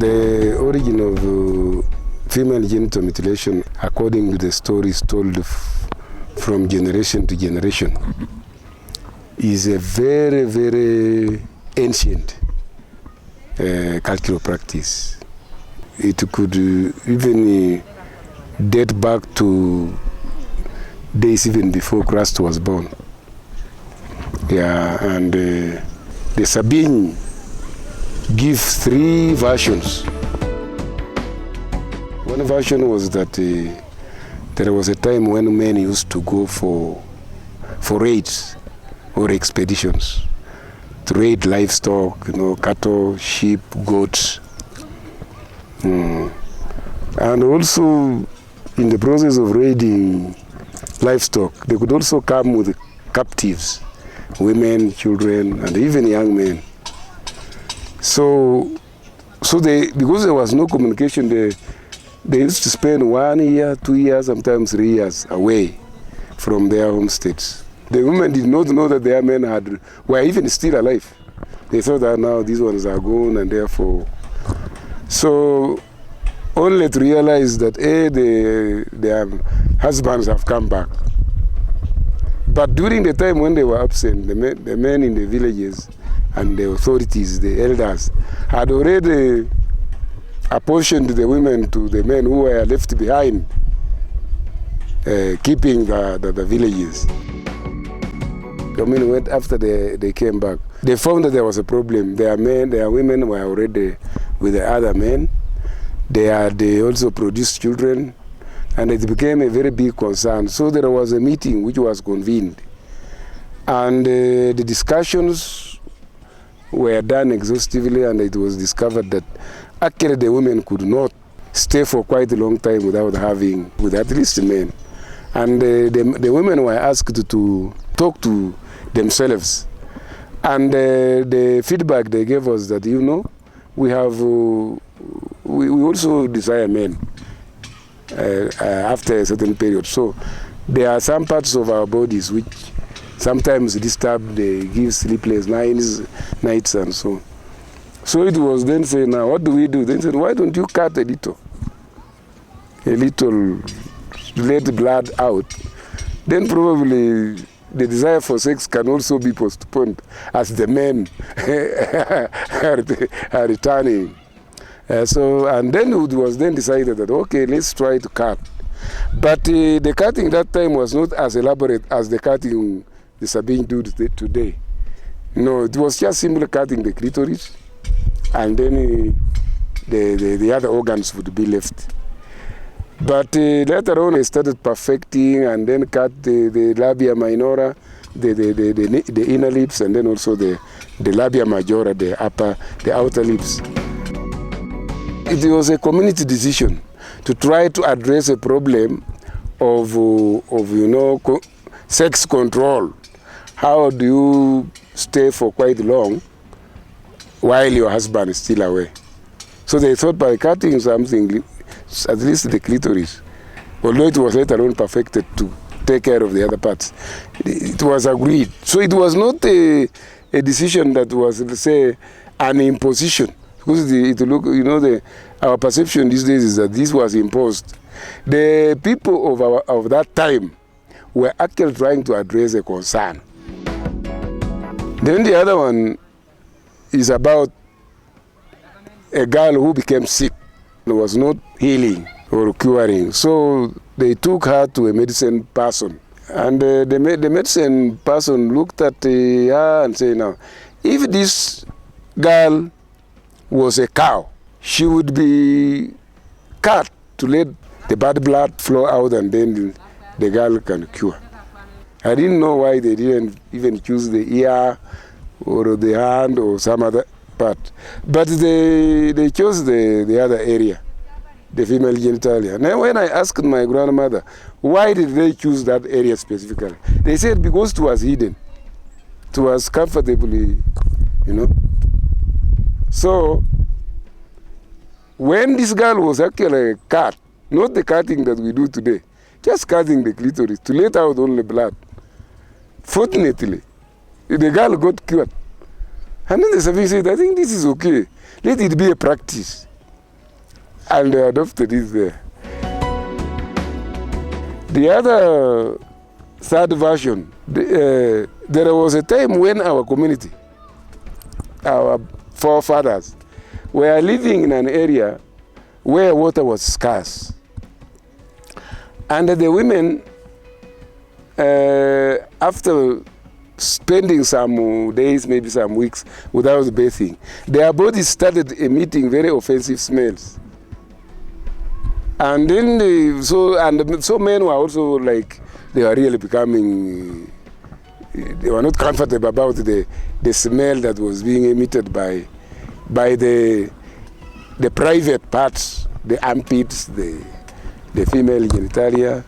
The origin of female genital mutilation, according to the stories told from generation to generation, is a very, very ancient cultural practice. It could even date back to days even before Christ was born. Yeah, and the Sabine give three versions. One version was that there was a time when men used to go for raids or expeditions to raid livestock, cattle, sheep, goats. And also in the process of raiding livestock, they could also come with captives, women, children, and even young men. So because there was no communication, they used to spend 1 year, 2 years, sometimes 3 years away from their homesteads. The women did not know that their men were even still alive. They thought that now these ones are gone, and therefore, so only to realize that their husbands have come back. But during the time when they were absent, the men in the villages and the authorities, the elders, had already apportioned the women to the men who were left behind, keeping the villages. The men went after they came back. They found that there was a problem. Their women were already with the other men. They also produced children, and it became a very big concern. So there was a meeting which was convened, and the discussions were done exhaustively, and it was discovered that actually the women could not stay for quite a long time without at least men. And the women were asked to talk to themselves. And the feedback they gave us that, we also desire men after a certain period. So there are some parts of our bodies which sometimes disturb, they give sleepless nights and so on. So it was then said, now what do we do? Then said, why don't you cut a little, let blood out. Then probably the desire for sex can also be postponed as the men are returning. And then it was then decided that, okay, let's try to cut. But the cutting that time was not as elaborate as the cutting the Sabine do today. No, it was just simply cutting the clitoris, and then the other organs would be left. But later on, they started perfecting and then cut the labia minora, the inner lips, and then also the labia majora, the outer lips. It was a community decision to try to address a problem of sex control. How do you stay for quite long while your husband is still away? So they thought by cutting something, at least the clitoris, although it was later on perfected to take care of the other parts, it was agreed. So it was not a decision that was, let's say, an imposition. Because our perception these days is that this was imposed. The people of that time were actually trying to address a concern. Then the other one is about a girl who became sick and was not healing or curing. So they took her to a medicine person, And the medicine person looked at her and said, now, if this girl was a cow, she would be cut to let the bad blood flow out and then the girl can cure. I didn't know why they didn't even choose the ear or the hand or some other part. But they chose the other area, the female genitalia. Now when I asked my grandmother, why did they choose that area specifically? They said because it was hidden. It was comfortably, you know. So when this girl was actually cut, not the cutting that we do today, just cutting the clitoris to let out only blood. Fortunately, the girl got cured. And then the service said, I think this is okay. Let it be a practice. And they adopted it there. The other third version, there was a time when our community, our forefathers, were living in an area where water was scarce. And the women, after spending some days, maybe some weeks without bathing, their bodies started emitting very offensive smells. And then so men were also like, they were really becoming, they were not comfortable about the smell that was being emitted by the private parts, the armpits, the female genitalia.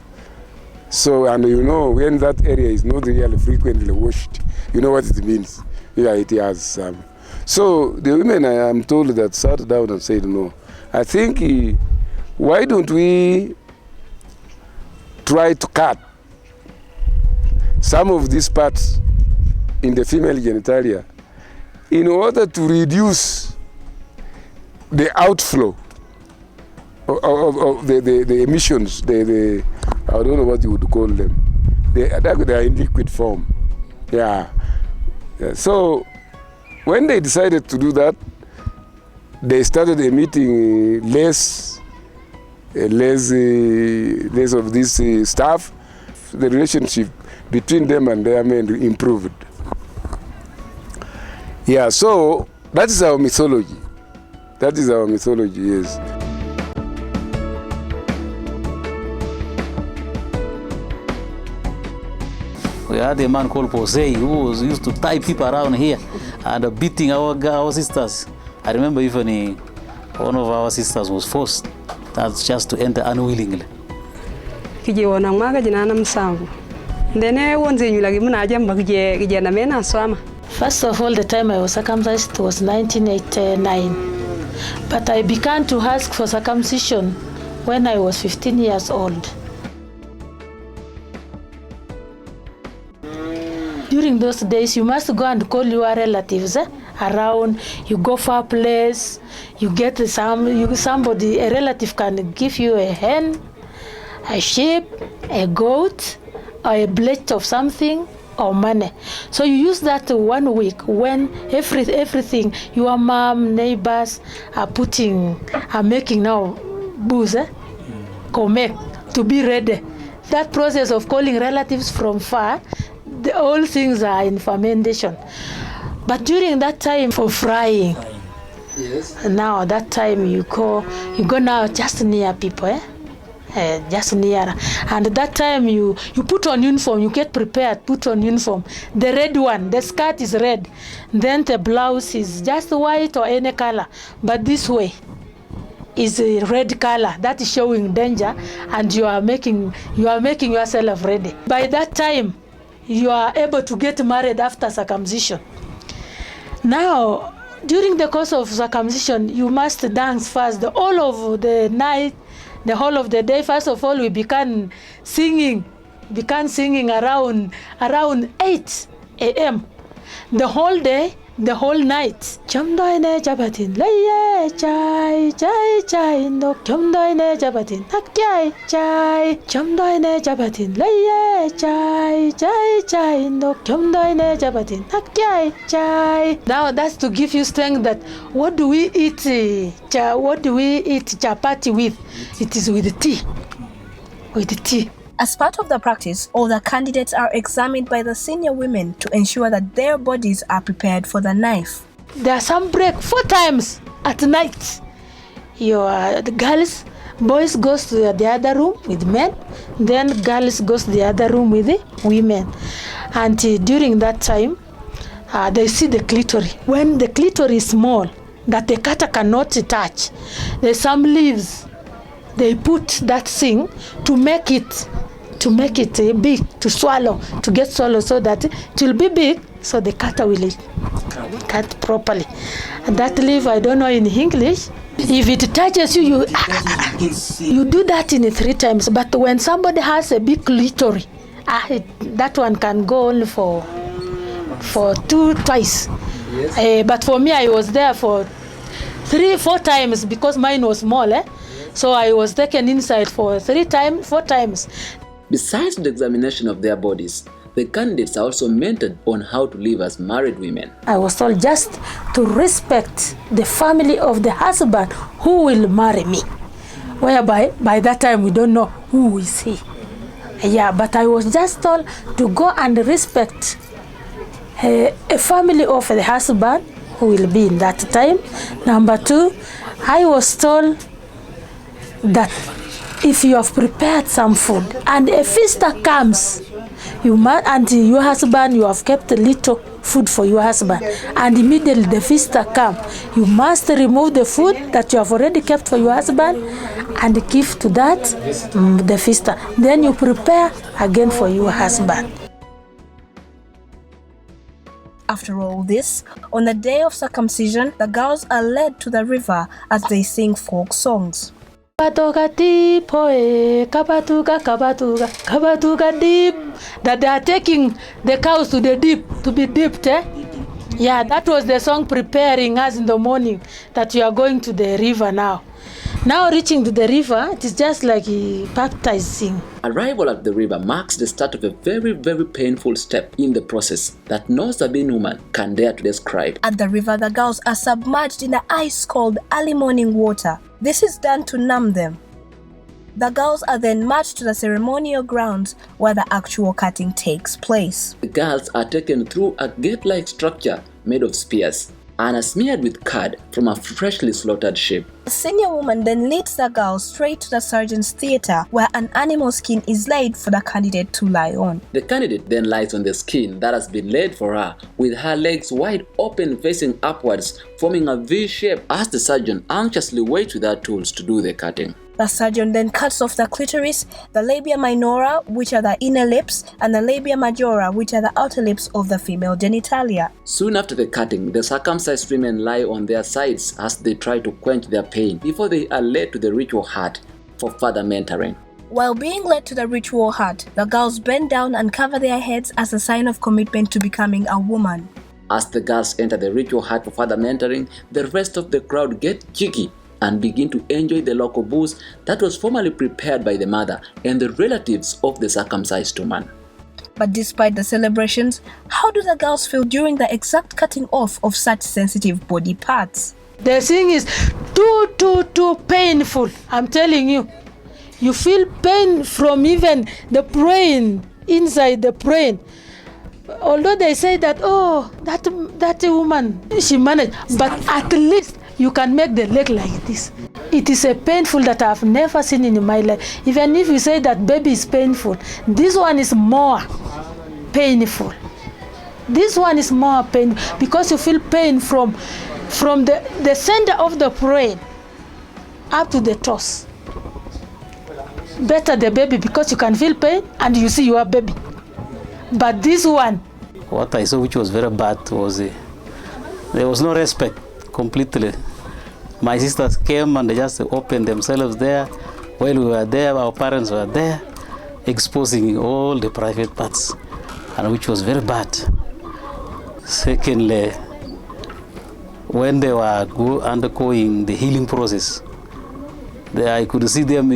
So, and you know, when that area is not really frequently washed, you know what it means. Yeah, it has some. So the women, I am told, that sat down and said, no, I think, why don't we try to cut some of these parts in the female genitalia in order to reduce the outflow of the emissions, I don't know what you would call them. They are in liquid form. Yeah. So when they decided to do that, they started emitting less of this stuff. The relationship between them and their men improved. Yeah, so that is our mythology. That is our mythology, yes. We had a man called Posey who used to tie people around here and beating our sisters. I remember even one of our sisters was forced just to enter unwillingly. Kijiona mwaga jina na msangu. Ndene wonze nyula gimuna jamba kijana mena swama. First of all, the time I was circumcised was 1989. But I began to ask for circumcision when I was 15 years old. During those days, you must go and call your relatives around. You go for a place, you get somebody, a relative can give you a hen, a sheep, a goat, or a blade of something, or money. So you use that 1 week when everything, your mom, neighbors are making now booze, komek, to be ready. That process of calling relatives from far, all things are in fermentation. But during that time for frying, yes. Now that time you go now just near people, just near. And that time you put on uniform, you get prepared, put on uniform. The red one, the skirt is red. Then the blouse is just white or any color. But this way is a red color. That is showing danger, and you are making yourself ready. By that time, you are able to get married after circumcision. Now, during the course of circumcision, you must dance first. The whole of the night, the whole of the day. First of all, we began singing around 8 a.m. The whole day, the whole night. Chamdoine jabatin laye chai chai chai no chamdoine jabatin chai chai chamdoine jabatin laye chai chai chai no chamdoine jabatin chai chai. Now that's to give you strength that what do we eat chapati with? It is with tea. With tea. As part of the practice, all the candidates are examined by the senior women to ensure that their bodies are prepared for the knife. There are some break 4 times at night. The girls, boys goes to the other room with men, then girls goes to the other room with the women. And during that time, they see the clitoris. When the clitoris is small, that the cutter cannot touch, there's some leaves. They put that thing to make it big, to swallow, to get swallow, so that it will be big, so the cutter will cut properly. And that leaf, I don't know in English. If it touches you, you do that in 3 times. But when somebody has a big clitoris, that one can go only for twice. But for me, I was there for 3-4 times because mine was small. So I was taken inside for 4 times. Besides the examination of their bodies, the candidates are also mentored on how to live as married women. I was told just to respect the family of the husband who will marry me. Whereby, by that time, we don't know who is he. But I was just told to go and respect a family of the husband who will be in that time. Number 2, I was told that if you have prepared some food and a visitor comes, and your husband, you have kept a little food for your husband, and immediately the visitor comes, you must remove the food that you have already kept for your husband and give to that the visitor. Then you prepare again for your husband. After all this, on the day of circumcision, the girls are led to the river as they sing folk songs. Kabatuga deep, kabatuga, kabatuga, kabatuga deep. That they are taking the cows to the deep, to be dipped. Yeah, that was the song preparing us in the morning that you are going to the river now. Now reaching to the river, it is just like baptizing. Arrival at the river marks the start of a very, very painful step in the process that no Sabine woman can dare to describe. At the river, the girls are submerged in the ice-cold early morning water. This is done to numb them. The girls are then marched to the ceremonial grounds where the actual cutting takes place. The girls are taken through a gate-like structure made of spears and are smeared with card from a freshly slaughtered sheep. The senior woman then leads the girls straight to the surgeon's theatre where an animal skin is laid for the candidate to lie on. The candidate then lies on the skin that has been laid for her with her legs wide open facing upwards, forming a V shape as the surgeon anxiously waits with her tools to do the cutting. The surgeon then cuts off the clitoris, the labia minora, which are the inner lips, and the labia majora, which are the outer lips of the female genitalia. Soon after the cutting, the circumcised women lie on their sides as they try to quench their pain before they are led to the ritual hut for further mentoring. While being led to the ritual hut, the girls bend down and cover their heads as a sign of commitment to becoming a woman. As the girls enter the ritual hut for further mentoring, the rest of the crowd get cheeky and begin to enjoy the local booze that was formerly prepared by the mother and the relatives of the circumcised woman. But despite the celebrations, how do the girls feel during the exact cutting off of such sensitive body parts? The thing is too painful. I'm telling you. You feel pain from even the brain, inside the brain. Although they say that, oh, that woman, she managed, but at least you can make the leg like this. It is a painful that I've never seen in my life. Even if you say that baby is painful, this one is more painful. This one is more painful because you feel pain from the center of the brain up to the toes. Better the baby because you can feel pain and you see your baby. But this one, what I saw which was very bad was there was no respect completely. My sisters came and they just opened themselves there. While we were there, our parents were there, exposing all the private parts, and which was very bad. Secondly, when they were undergoing the healing process, I could see them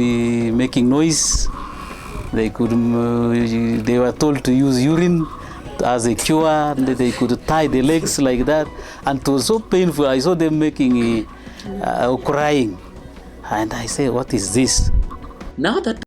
making noise. They were told to use urine as a cure, and they could tie the legs like that, and it was so painful. I saw them making crying, and I said, what is this? Now that